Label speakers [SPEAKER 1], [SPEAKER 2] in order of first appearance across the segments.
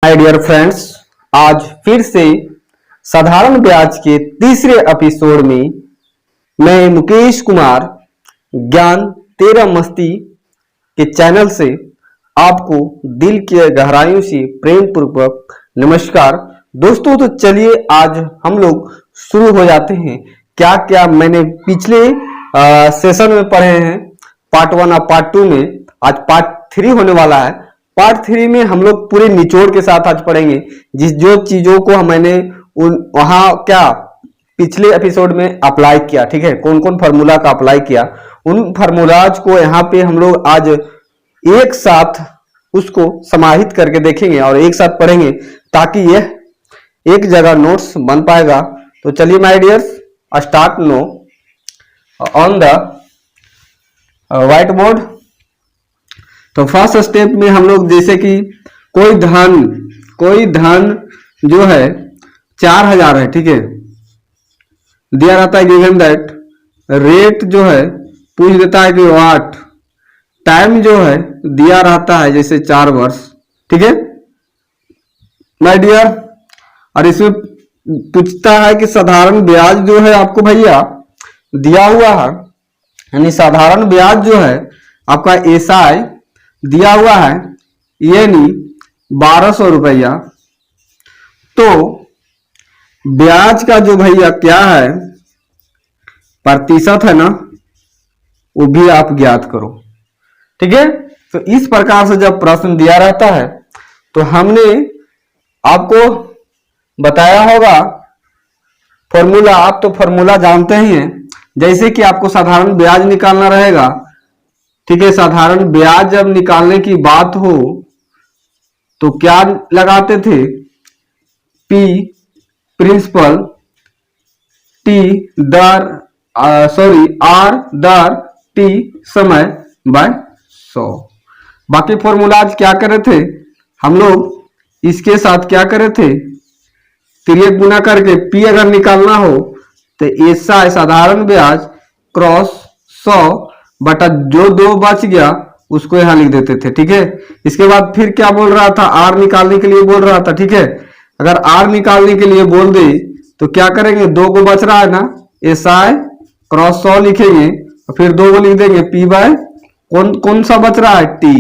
[SPEAKER 1] My dear friends, आज फिर से साधारण ब्याज के तीसरे एपिसोड में मैं मुकेश कुमार ज्ञान तेरा मस्ती के चैनल से आपको दिल की गहराइयों से प्रेम पूर्वक नमस्कार। दोस्तों, तो चलिए आज हम लोग शुरू हो जाते हैं। क्या क्या मैंने पिछले सेशन में पढ़े हैं, पार्ट 1 और पार्ट 2 में, आज पार्ट 3 होने वाला है। पार्ट 3 में हम लोग पूरे निचोड़ के साथ आज पढ़ेंगे, जो चीजों को मैंने वहां पिछले एपिसोड में अप्लाई किया, ठीक है, कौन कौन फार्मूला का अप्लाई किया, उन फार्मूलाज को यहाँ पे हम लोग आज एक साथ उसको समाहित करके देखेंगे और एक साथ पढ़ेंगे ताकि यह एक जगह नोट्स बन पाएगा। तो चलिए my dears, start know on the white board. तो फर्स्ट स्टेप में हम लोग जैसे कि कोई धन जो है 4000 है, ठीक है, दिया रहता है गिवन दैट, रेट जो है पूछ देता है कि व्हाट, टाइम जो है दिया रहता है जैसे 4 वर्ष, ठीक है माय डियर। और इसमें पूछता है कि साधारण ब्याज जो है आपको भैया दिया हुआ है, यानी साधारण ब्याज जो है आपका एसआई दिया हुआ है यानी 1200 रुपया। तो ब्याज का जो भैया क्या है प्रतिशत है ना, वो भी आप ज्ञात करो, ठीक है। तो इस प्रकार से जब प्रश्न दिया रहता है तो हमने आपको बताया होगा फॉर्मूला, आप तो फॉर्मूला जानते ही हैं। जैसे कि आपको साधारण ब्याज निकालना रहेगा, ठीक है, साधारण ब्याज जब निकालने की बात हो तो क्या लगाते थे, पी प्रिंसिपल, टी दर आर दर टी समय बाय 100। बाकी फॉर्मूलाज क्या करे थे हम लोग, इसके साथ क्या करे थे, तिर्यक गुना करके पी अगर निकालना हो तो ऐसा साधारण ब्याज क्रॉस 100 बटा जो 2 बच गया उसको यहां लिख देते थे, ठीक है। इसके बाद फिर क्या बोल रहा था, आर निकालने के लिए बोल रहा था, ठीक है। अगर आर निकालने के लिए बोल दे तो क्या करेंगे, 2 को बच रहा है ना, एसआई क्रॉस 100 लिखेंगे और फिर 2 को लिख देंगे पी बाय कौन सा बच रहा है, टी,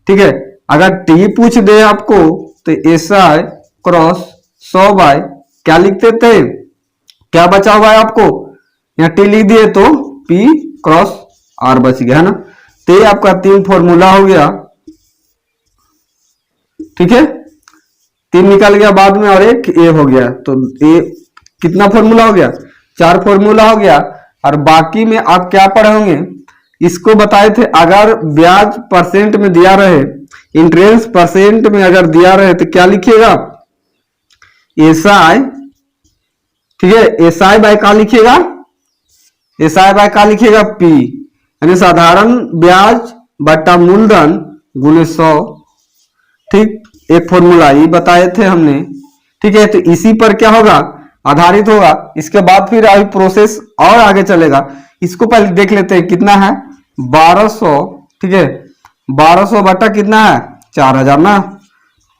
[SPEAKER 1] ठीक है। अगर टी पूछ दे आपको तो एसआई क्रॉस 100 बाय क्या लिखते थे, क्या बचा हुआ है आपको, यहाँ टी लिख दिए तो पी क्रॉस आर बच गया, है ना। तो ये आपका 3 फॉर्मूला हो गया, ठीक है, 3 निकल गया बाद में और एक ए हो गया। तो ए कितना फॉर्मूला हो गया, 4 फॉर्मूला हो गया। और बाकी में आप क्या पढ़े होंगे, इसको बताए थे अगर ब्याज परसेंट में दिया रहे, इंटरेस्ट परसेंट में अगर दिया रहे तो क्या लिखिएगा, एसआई, ठीक है, एसआई बाय का लिखिएगा, एसआई बाय का लिखिएगा पी, यानी साधारण ब्याज बटा मूलधन गुने 100, ठीक। एक फॉर्मूला ये बताए थे हमने, ठीक है। तो इसी पर क्या होगा, आधारित होगा। इसके बाद फिर अभी प्रोसेस और आगे चलेगा। इसको पहले देख लेते हैं कितना है, 1200, ठीक है, 1200 बटा कितना है 4000 ना,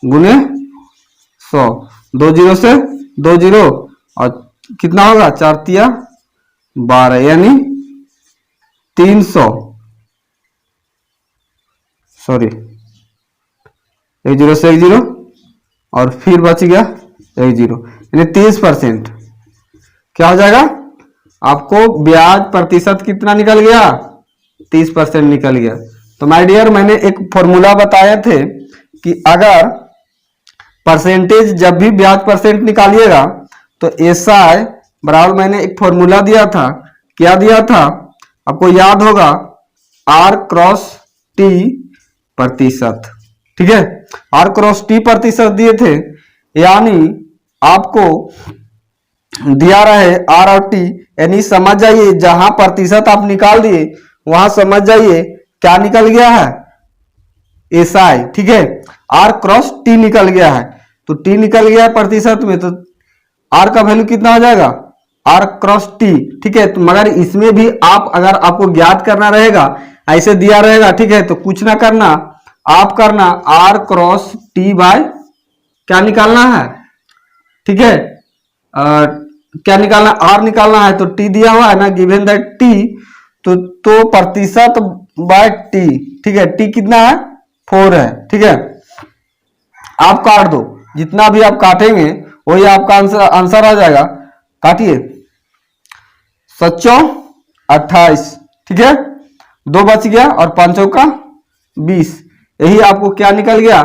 [SPEAKER 1] गुने 100, 2 जीरो से 2 जीरो और कितना होगा 4 तिया 12, यानी 300, सॉरी 1 जीरो से 1 जीरो और फिर बच गया 1 जीरो, यानी 30%। क्या हो जाएगा आपको, ब्याज प्रतिशत कितना निकल गया, 30% निकल गया। तो माय डियर, मैंने एक फॉर्मूला बताए थे कि अगर परसेंटेज जब भी ब्याज परसेंट निकालिएगा तो एसआई बराबर, मैंने एक फॉर्मूला दिया था, क्या दिया था आपको याद होगा, आर क्रॉस टी प्रतिशत, ठीक है, आर क्रॉस टी प्रतिशत दिए थे। यानी आपको दिया रहे आर और टी, यानी समझ जाइए जहां प्रतिशत आप निकाल दिए वहां समझ जाइए क्या निकल गया है, एसआई, ठीक है, आर क्रॉस टी निकल गया है। तो टी निकल गया है प्रतिशत में, तो आर का वैल्यू कितना हो जाएगा, आर क्रॉस टी, ठीक है। तो मगर इसमें भी आप अगर आपको ज्ञात करना रहेगा, ऐसे दिया रहेगा, ठीक है, तो कुछ ना करना, आप करना आर क्रॉस टी बाय क्या निकालना है, ठीक है। क्या निकालना, आर निकालना है। तो टी दिया हुआ है ना, गिवन दैट टी, तो प्रतिशत बाय टी, ठीक है। टी कितना है, 4 है, ठीक है। आप काट दो, जितना भी आप काटेंगे वही आपका आंसर आ जाएगा। काटिए, 728, ठीक है। 2 बच गया और 5 का 20, यही आपको क्या निकल गया,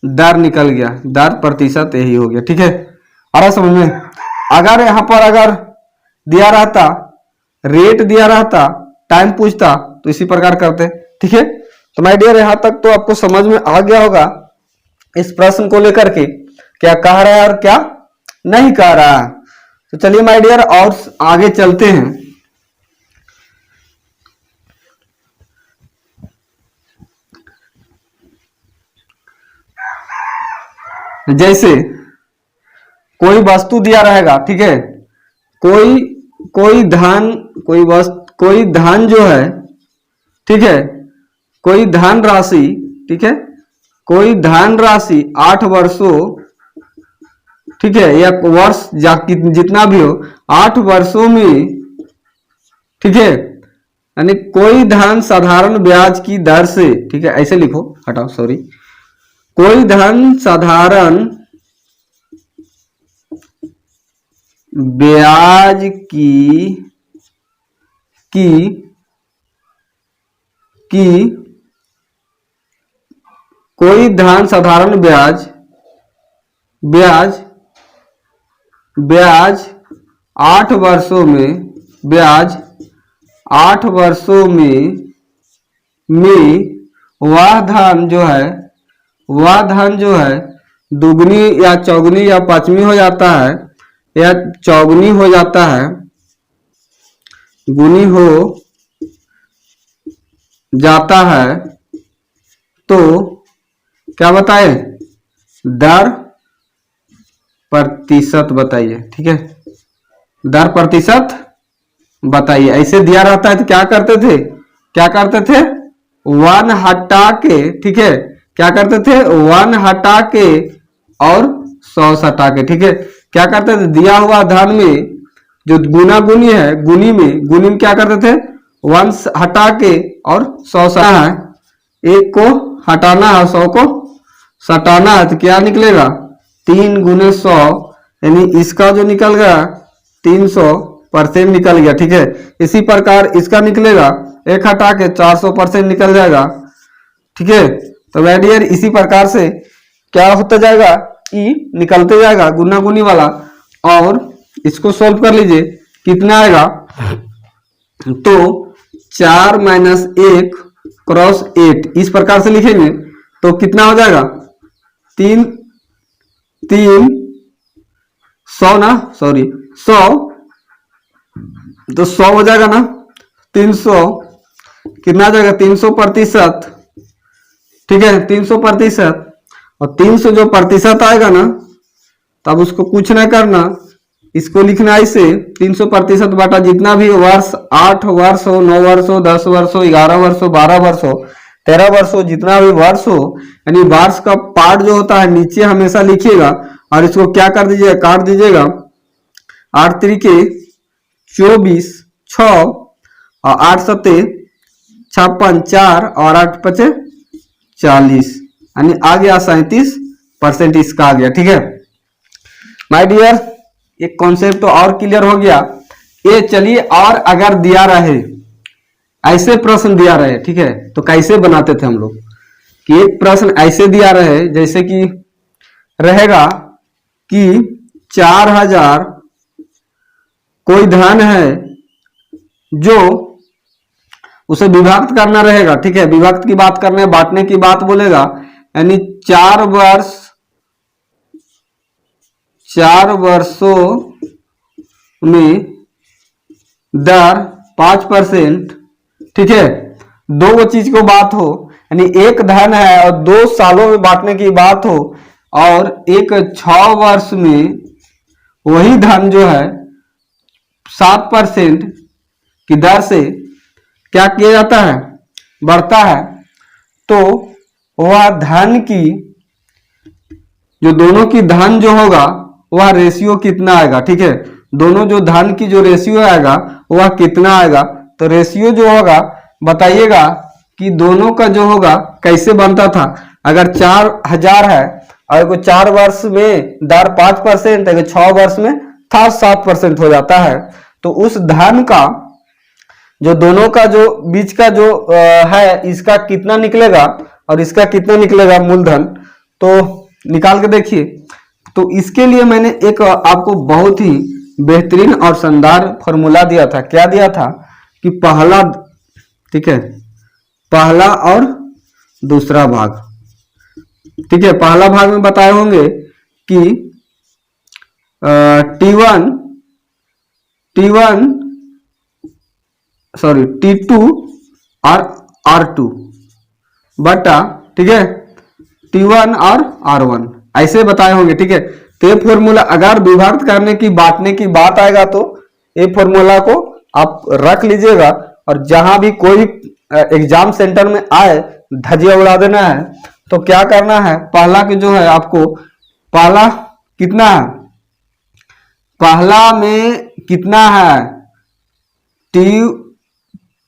[SPEAKER 1] दर निकल गया, दर प्रतिशत यही हो गया, ठीक है। आ रहा समझ में। अगर यहां पर अगर दिया रहता, रेट दिया रहता, टाइम पूछता, तो इसी प्रकार करते, ठीक है। तो माय डियर यहां तक तो आपको समझ में आ गया होगा इस प्रश्न को लेकर के क्या कह रहा है और क्या नहीं कह रहा है। तो चलिए माय डियर और आगे चलते हैं। जैसे कोई वस्तु दिया रहेगा, ठीक है। कोई धन, कोई धन जो है, ठीक है, कोई धन राशि, ठीक है, कोई धन राशि 8 वर्षों, ठीक है, या वर्ष जितना भी हो 8 वर्षों में, ठीक है, यानी कोई धन साधारण ब्याज की दर से, ठीक है, ऐसे लिखो, हटाओ सॉरी, कोई धन साधारण ब्याज की कोई धन साधारण ब्याज 8 वर्षों में, ब्याज 8 वर्षों में वह धन जो है दुगनी या चौगुनी या पांचवी हो जाता है, या चौगुनी हो जाता है, गुनी हो जाता है, तो क्या बताए, दर प्रतिशत बताइए, ठीक है। दर प्रतिशत बताइए। ऐसे दिया रहता है तो क्या करते थे, 1 हटा के, ठीक है, क्या करते थे, 1 हटा के और 100 हटा के, ठीक है। क्या करते थे, दिया हुआ धन में जो गुना गुनी है, गुनी में क्या करते थे, 1 हटा के और 100 है, 1 को हटाना है, 100 को सटाना है, तो क्या निकलेगा, 3 गुने 100, यानी इसका जो निकल गया 300% निकल गया, ठीक है। इसी प्रकार इसका निकलेगा, 1 हटा के 400% निकल जाएगा, ठीक है। तो माय डियर इसी प्रकार से क्या होता जाएगा कि निकलते जाएगा गुना गुनी वाला। और इसको सॉल्व कर लीजिए, कितना आएगा, तो 4 - 1 क्रॉस 8, इस प्रकार से लिखेंगे तो कितना हो जाएगा, 3 100 ना, सॉरी 100, तो 100 हो जाएगा ना, 300 कितना आ जाएगा, 300%, ठीक है, 300%। और 300 जो प्रतिशत आएगा ना, तब उसको कुछ ना करना, इसको लिखना ऐसे, 300% बाटा जितना भी वर्ष, 8 वर्ष हो, 9 वर्ष हो, 10 वर्ष हो, 11 वर्ष हो, 12 वर्ष हो, 13 वर्ष हो, जितना भी वर्ष हो, यानी वर्ष का पार्ट जो होता है नीचे हमेशा लिखिएगा और इसको क्या कर दीजिएगा, काट दीजिएगा। 8 त्रिके 24, 6 और 8 सते 56, 4 और 8 पचे 40, यानी आ गया 37% इसका आ गया, ठीक है। माय डियर एक कॉन्सेप्ट तो और क्लियर हो गया। ये चलिए, और अगर दिया रहे, ऐसे प्रश्न दिया रहे, ठीक है, तो कैसे बनाते थे हम लोग, कि एक प्रश्न ऐसे दिया रहे, जैसे कि रहेगा कि 4000 कोई धन है जो उसे विभक्त करना रहेगा, ठीक है। विभक्त की बात करने, बांटने की बात बोलेगा, यानी 4 वर्षों में दर 5%, ठीक है। दो चीज को बात हो, यानी एक धन है और 2 सालों में बांटने की बात हो, और एक 6 वर्ष में वही धन जो है 7% की दर से क्या किया जाता है, बढ़ता है, तो वह धन की जो दोनों की धन जो होगा वह रेशियो कितना आएगा, ठीक है। दोनों जो धन की जो रेशियो आएगा वह कितना आएगा, तो रेशियो जो होगा बताइएगा कि दोनों का जो होगा कैसे बनता था। अगर 4000 है और को 4 वर्ष में दर 5%, अगर 6 वर्ष में था 7% हो जाता है, तो उस धन का जो दोनों का जो बीच का जो है इसका कितना निकलेगा और इसका कितना निकलेगा मूलधन, तो निकाल के देखिए। तो इसके लिए मैंने एक आपको बहुत ही बेहतरीन और शानदार फॉर्मूला दिया था। क्या दिया था कि पहला, ठीक है, पहला और दूसरा भाग, ठीक है। पहला भाग में बताए होंगे कि T2 और R2 बटा, ठीक है, T1 और R1 ऐसे बताए होंगे, ठीक है। तो ये फॉर्मूला अगर विभाजित करने की बांटने की बात आएगा तो ये फॉर्मूला को आप रख लीजिएगा, और जहां भी कोई एग्जाम सेंटर में आए धजिया उड़ा देना है। तो क्या करना है, पहला की जो है आपको, पहला कितना है, पहला में कितना है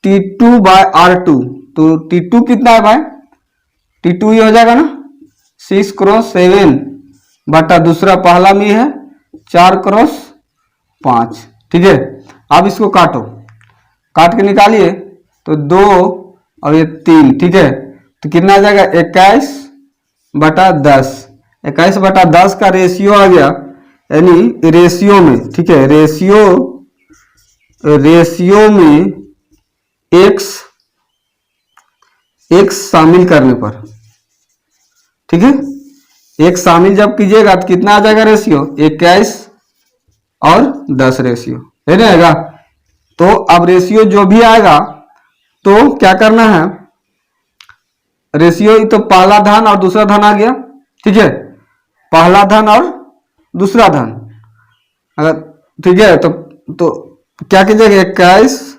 [SPEAKER 1] T2 बाय R2, तो T2 कितना है भाई, T2 ये हो जाएगा ना 6 क्रॉस 7 बटा दूसरा पहला में है 4 क्रॉस 5, ठीक है। अब इसको काटो, काट के निकालिए तो 2 और ये 3, ठीक है। तो कितना आ जाएगा 21 बटा 10, 21 बटा 10 का रेशियो आ गया, यानी रेशियो में, ठीक है, रेशियो में x शामिल करने पर, ठीक है, x शामिल जब कीजिएगा तो कितना आ जाएगा रेशियो, 21 और 10 रेशियो है रहेगा। तो अब रेशियो जो भी आएगा तो क्या करना है, रेशियो तो पहला धन और दूसरा धन आ गया, ठीक है, पहला धन और दूसरा धन, अगर ठीक है तो क्या कीजिएगा 21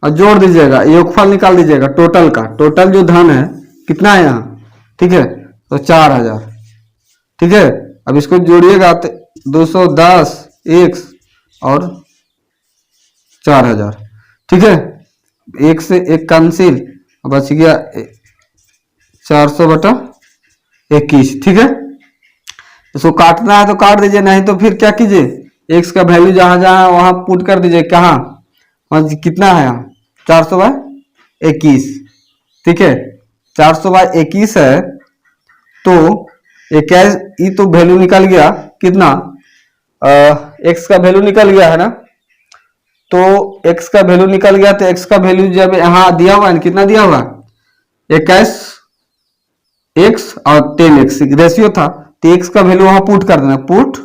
[SPEAKER 1] और जोड़ दीजिएगा, योगफल निकाल दीजिएगा टोटल का, टोटल जो धन है कितना है यहाँ, ठीक है, तो 4000, ठीक है। अब इसको जोड़िएगा तो 210 x और 4000, ठीक है, एक से एक कैंसिल, बच गया 400 बटा 21, ठीक है। इसको काटना है तो काट दीजिए, नहीं तो फिर क्या कीजिए, x का वैल्यू जहां जहां वहां पुट कर दीजिए, कहाँ कितना है यहाँ 400 बाय 21, ठीक है, 400 बाय 21 है, तो ये तो वैल्यू निकल गया कितना, x का वैल्यू निकल गया है ना, तो x का वैल्यू निकल गया, तो x का वैल्यू जब यहाँ दिया हुआ है, कितना दिया हुआ 21 x और 10x रेशियो था, तो x का वैल्यू वहां पुट कर देना, put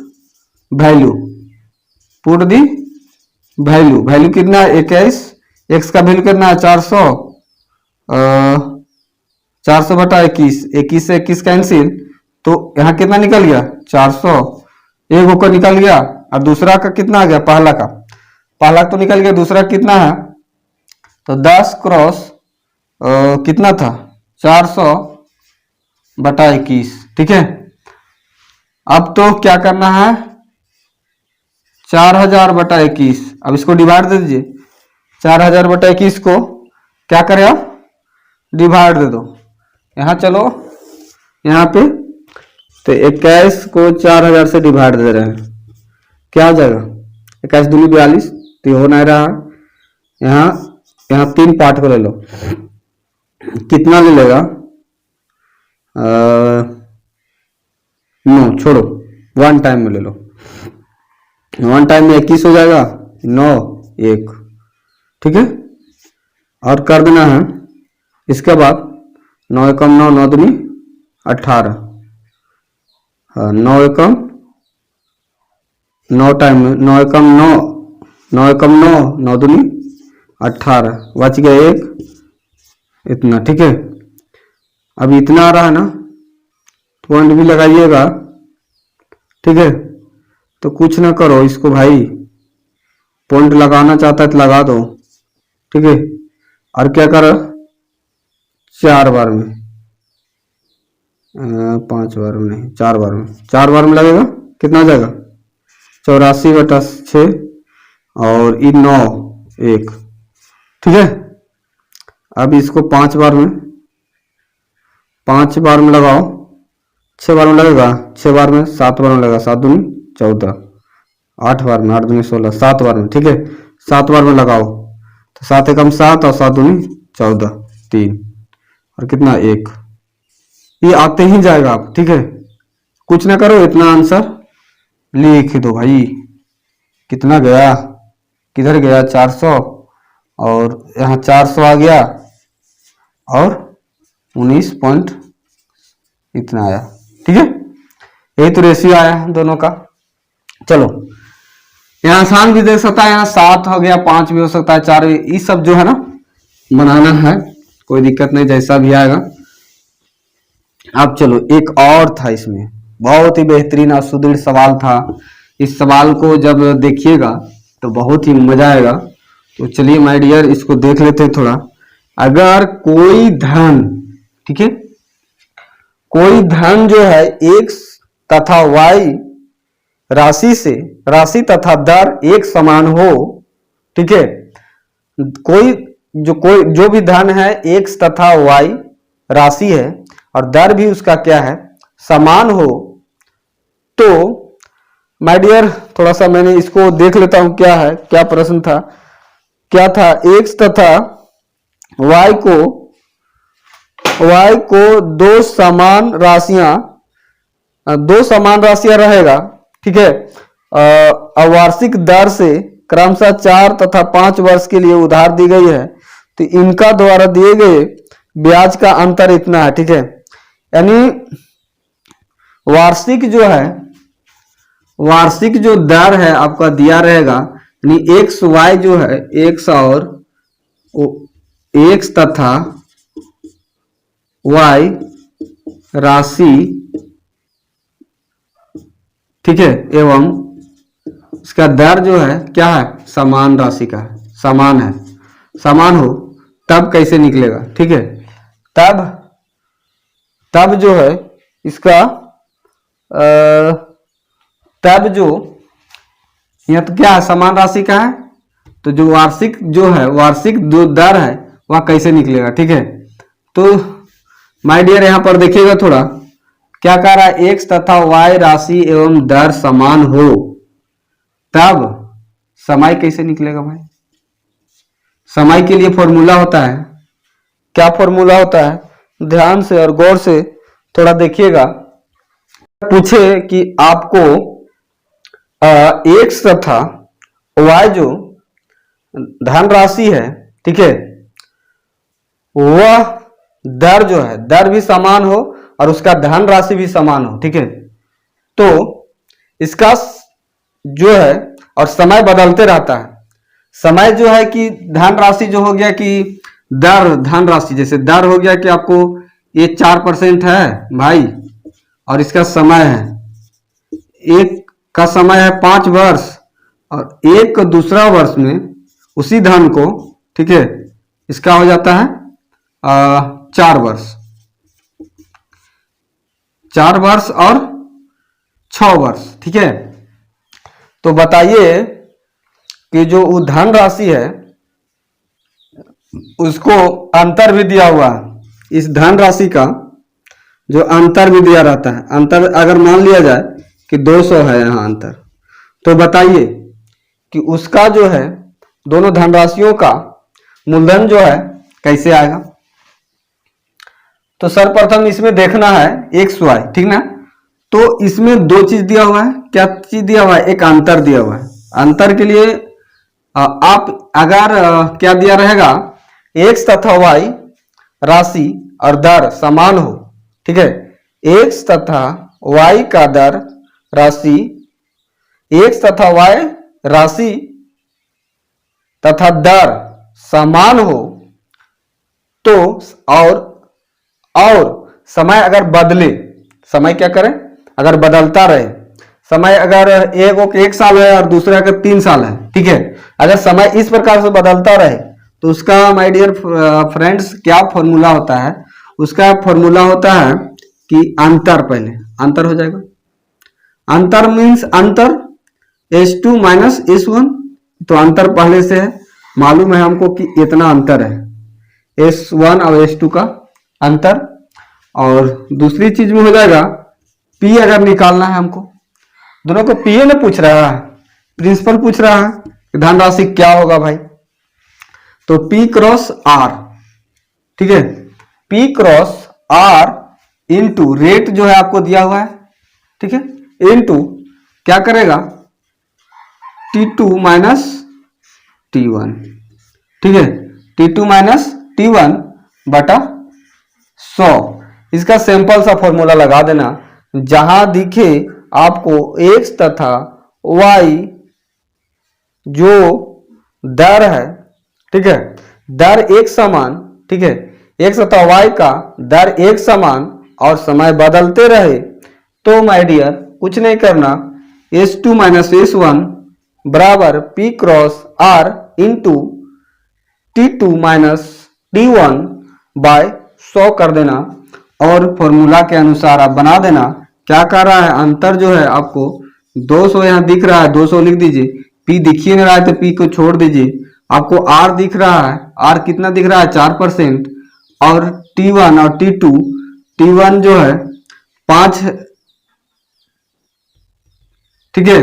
[SPEAKER 1] value, put the value, value कितना है 21, x का वैल्यू कितना है 400, 400 बटा 21, 21 से 21 कैंसिल, तो यहाँ कितना निकल गया 400, एक होकर निकल गया, और दूसरा का कितना आ गया, पहला तो निकल गया, दूसरा कितना है, तो 10 क्रॉस कितना था 400 बटा 21, ठीक है। अब तो क्या करना है 4000 बटा 21, अब इसको डिवाइड दे दीजिए, 4000 बटा 21 को क्या करें आप डिवाइड दे दो, यहाँ चलो यहाँ पे, तो 21 को 4000 से डिवाइड दे रहे हैं, क्या हो जाएगा 21 दूनी 42, तो हो नहीं रहा, यहाँ 3 पार्ट को ले लो, कितना ले लेगा 9, छोड़ो 1 टाइम में ले लो, 1 टाइम में 21 हो जाएगा, 9 1, ठीक है, और कर देना है इसके बाद 9 एकम 9, 9 दूनी 18, हाँ 9 एकम 9 टाइम में 9 एकम 9, 9 एकम 9, 9 दूनी 18, बच गया 1, इतना, ठीक है। अब इतना आ रहा है ना, पॉइंट भी लगाइएगा, ठीक है, तो कुछ ना करो इसको भाई, पॉइंट लगाना चाहता है तो लगा दो, ठीक है, और क्या करो 4 बार में, 5 बार में नहीं, 4 बार में, 4 बार में लगेगा, कितना हो जाएगा 84/6 और ये 9 1, ठीक है। अब इसको 5 बार में, 5 बार में लगाओ, 6 बार में लगेगा, 6 बार में, 7 बार में लगेगा, 7 दूनी 14, 8 बार में, 8 दूनी 16, 7 बार में, ठीक है। 7 बार में लगाओ तो 7 एकम 7 और 7 दूनी 14, 3 और कितना 1, ये आते ही जाएगा आप, ठीक है। कुछ ना करो, इतना आंसर लिख दो भाई। कितना गया, किधर गया 400 और यहाँ 400 आ गया और 19 पॉइंट इतना आया, ठीक है। यही तो रेशियो आया दोनों का। चलो यहाँ आसान भी दे सकता है, यहाँ 7 हो गया, 5 भी हो सकता है, 4 भी, ये सब जो है ना बनाना है, कोई दिक्कत नहीं, जैसा भी आएगा। अब चलो एक और था, इसमें बहुत ही बेहतरीन और सुदृढ़ सवाल था। इस सवाल को जब देखिएगा तो बहुत ही मजा आएगा। तो चलिए माय डियर, इसको देख लेते हैं थोड़ा। अगर कोई धन, ठीक है, कोई धन जो है x तथा y राशि तथा दर एक समान हो, ठीक है, कोई जो भी धन है x तथा y राशि है और दर भी उसका क्या है समान हो, तो माय डियर थोड़ा सा मैंने इसको देख लेता हूं क्या है, क्या प्रश्न था, क्या था, x तथा y को दो समान राशियां रहेगा, ठीक है। वार्षिक दर से क्रमशः 4 तथा 5 वर्ष के लिए उधार दी गई है, तो इनका द्वारा दिए गए ब्याज का अंतर इतना है, ठीक है। यानी वार्षिक जो दर है आपका दिया रहेगा, यानी एक्स वाई जो है, एक्स तथा वाई राशि, ठीक है, एवं इसका दर जो है क्या है समान राशि का है, समान है, समान हो तब कैसे निकलेगा, ठीक है। तब जो है इसका तब जो यह तो क्या है समान राशि का है, तो जो वार्षिक जो दर है वह कैसे निकलेगा, ठीक है। तो माय डियर यहां पर देखिएगा थोड़ा क्या कह रहा है, एक्स तथा वाई राशि एवं दर समान हो तब समय कैसे निकलेगा भाई। समय के लिए फॉर्मूला होता है, क्या फॉर्मूला होता है, ध्यान से और गौर से थोड़ा देखिएगा। पूछे कि आपको एक्स तथा वाई जो धन राशि है, ठीक है, वह दर जो है दर भी समान हो और उसका धन राशि भी समान हो, ठीक है। तो इसका जो है और समय बदलते रहता है, समय जो है कि धन राशि जो हो गया कि दर धन राशि, जैसे दर हो गया कि आपको ये 4% है भाई और इसका समय है, एक का समय है 5 वर्ष और एक दूसरा वर्ष में उसी धन को, ठीक है, इसका हो जाता है 4 वर्ष, 4 वर्ष और 6 वर्ष, ठीक है। तो बताइए कि जो धन राशि है उसको अंतर भी दिया हुआ है, इस धन राशि का जो अंतर भी दिया रहता है, अंतर अगर मान लिया जाए कि 200 है यहाँ अंतर, तो बताइए कि उसका जो है दोनों धनराशियों का मूलधन जो है कैसे आएगा। तो सर्वप्रथम इसमें देखना है एक्स वाई, ठीक ना। तो इसमें दो चीज दिया हुआ है, क्या चीज दिया हुआ है, एक अंतर दिया हुआ है। अंतर के लिए आप अगर क्या दिया रहेगा, एक्स तथा वाई राशि और दर समान हो, ठीक है, एक्स तथा वाई का दर राशि, एक्स तथा वाई राशि तथा दर समान हो, तो और समय अगर बदले, समय क्या करें अगर बदलता रहे, समय अगर एक साल है और दूसरा का 3 साल है, ठीक है, अगर समय इस प्रकार से बदलता रहे तो उसका माय डियर फ्रेंड्स क्या फॉर्मूला होता है, उसका फॉर्मूला होता है कि अंतर, पहले अंतर हो जाएगा। अंतर मीन्स अंतर S2 माइनस S1, तो अंतर पहले से है, मालूम है हमको कि इतना अंतर है S1 और S2 का अंतर। और दूसरी चीज में हो जाएगा P अगर निकालना है हमको, दोनों को P ने पूछ रहा है, प्रिंसिपल पूछ रहा है कि धनराशि क्या होगा भाई, तो P क्रॉस R, ठीक है, P cross R into rate जो है आपको दिया हुआ है, ठीक है, इंटू क्या करेगा T2 माइनस T1, ठीक है, T2 माइनस T1 बटा 100। इसका सिंपल सा फॉर्मूला लगा देना, जहां दिखे आपको x तथा y जो दर है, ठीक है, दर एक समान, ठीक है, x तथा y का दर एक समान और समय बदलते रहे, तो माय डियर कुछ नहीं करना, S2 माइनस S1 बराबर P cross R into T2 minus T1 by 100 कर देना और फॉर्मूला के अनुसार आप बना देना। क्या कर रहा है, अंतर जो है आपको 200 यहाँ दिख रहा है, 200 लिख दीजिए, P दिख ही नहीं रहा है तो P को छोड़ दीजिए, आपको R दिख रहा है, R कितना दिख रहा है 4%, और T1 और T2, T1 जो है 5, ठीक है,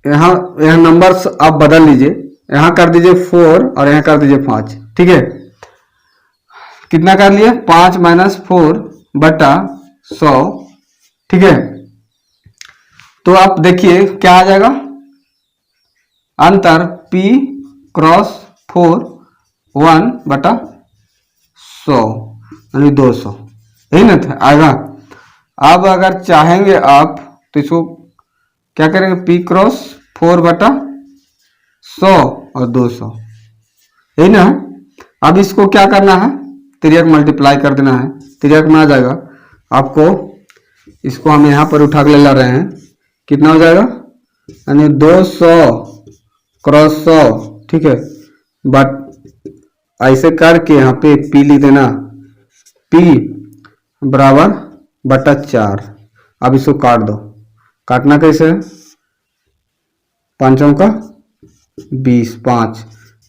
[SPEAKER 1] यहाँ नंबर्स आप बदल लीजिए, यहाँ कर दीजिए 4 और यहाँ कर दीजिए 5, ठीक है, कितना कर लिए 5 माइनस 4 बटा 100, ठीक है, तो आप देखिए क्या आ जाएगा, अंतर P क्रॉस 4 1 बटा 100 यानी 200, यही ना था आएगा। अब अगर चाहेंगे आप तो इसको क्या करेंगे, P क्रॉस 4 बटा 100 और 200, यही ना। अब इसको क्या करना है, तिर्यक मल्टीप्लाई कर देना है, तिर्यक में आ जाएगा आपको, इसको हम यहाँ पर उठा के ला रहे हैं, कितना हो जाएगा यानी 200 क्रॉस 100, ठीक है, बट ऐसे करके यहाँ पे P लिख देना, P बराबर बटा 4। अब इसको काट दो, काटना कैसे है, 5 का 20, 5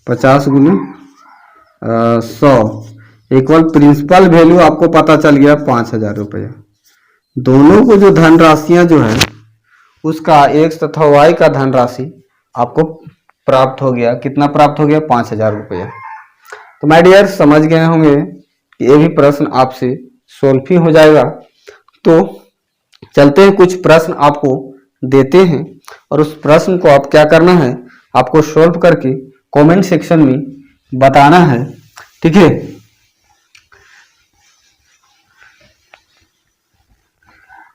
[SPEAKER 1] 50 गुने 100 इक्वल प्रिंसिपल वैल्यू आपको पता चल गया 5000 रुपया। दोनों को जो धनराशियां जो है उसका x तथा y का धनराशि आपको प्राप्त हो गया, कितना प्राप्त हो गया 5000 रुपया। तो माय डियर समझ गए होंगे कि ये भी प्रश्न आपसे सोल्व ही हो जाएगा। तो चलते हैं, कुछ प्रश्न आपको देते हैं और उस प्रश्न को आप क्या करना है, आपको सोल्व करके कमेंट सेक्शन में बताना है, ठीक है।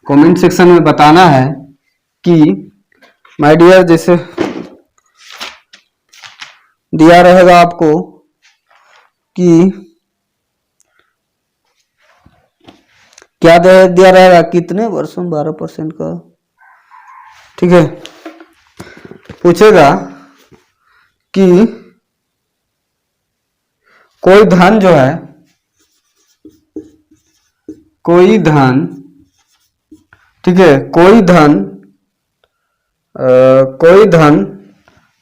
[SPEAKER 1] कमेंट सेक्शन में बताना है कि माय डियर, जैसे दिया रहेगा आपको कि क्या दिया रहेगा, कितने वर्षों 12% का, ठीक है, पूछेगा कि कोई धन जो है, कोई धन, ठीक है, कोई धन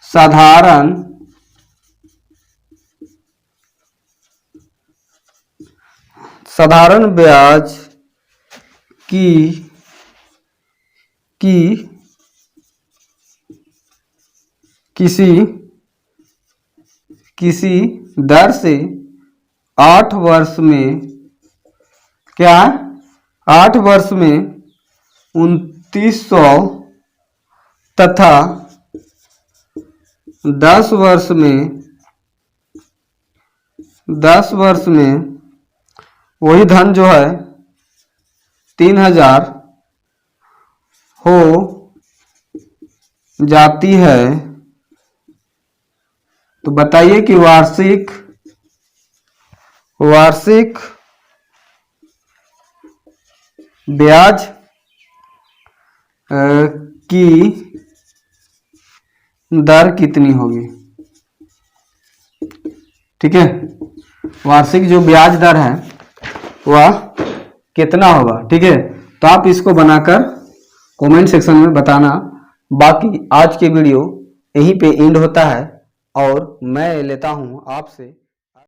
[SPEAKER 1] साधारण ब्याज की किसी दर से 8 वर्ष में, क्या 8 वर्ष में 2900 तथा 10 वर्ष में वही धन जो है 3000 हो जाती है, तो बताइए कि वार्षिक ब्याज की दर कितनी होगी, ठीक है, वार्षिक जो ब्याज दर है वह कितना होगा। ठीक है, तो आप इसको बनाकर कमेंट सेक्शन में बताना। बाकी आज के वीडियो यहीं पे एंड होता है और मैं लेता हूं आपसे